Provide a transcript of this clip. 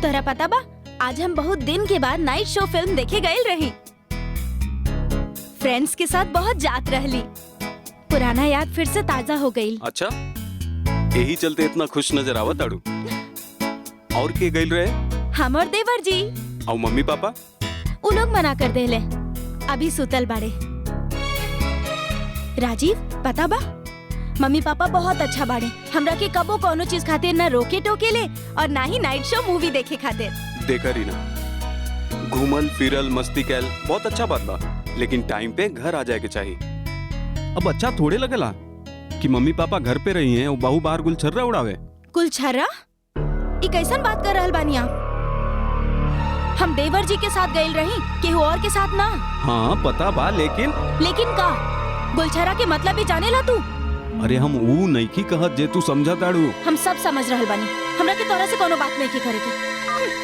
तोरा पता बा, आज हम बहुत दिन के बाद नाइट शो फिल्म देखे गए रही। फ्रेंड्स के साथ बहुत जात रहली, पुराना याद फिर से ताजा हो गई। अच्छा, यही चलते इतना खुश नजर आवत आड़ू। और के गइल रहे? हम और देवर जी। और मम्मी पापा? उ लोग मना कर देले, अभी सुतल बाड़े। राजीव, पता बा, मम्मी पापा बहुत अच्छा बाड़े। हमरा के कबो कोनो चीज खातिर ना रोके टोके ले और ना ही नाइट शो मूवी देखे खातिर। देखा रीना, घूमल फिरल मस्ती कैल बहुत अच्छा बात बा, लेकिन टाइम पे घर आ जाए के चाहिए। अब अच्छा थोड़े लगेला कि मम्मी पापा घर पे रही हैं और बहू बाहर गुलछर्रा उड़ावे। गुलछर्रा? ई कैसन बात कर रहल बानी आप? हम देवर जी के साथ गइल रही, केहू और के साथ ना। हाँ पता बा, लेकिन का गुलछर्रा के मतलब ही जाने ला तू? अरे हम ऊ नइकी कहत जे तू समझा ताड़ू। हम सब समझ रहल बानी, हमरा के तोरा से कोनो बात नहीं की करे के।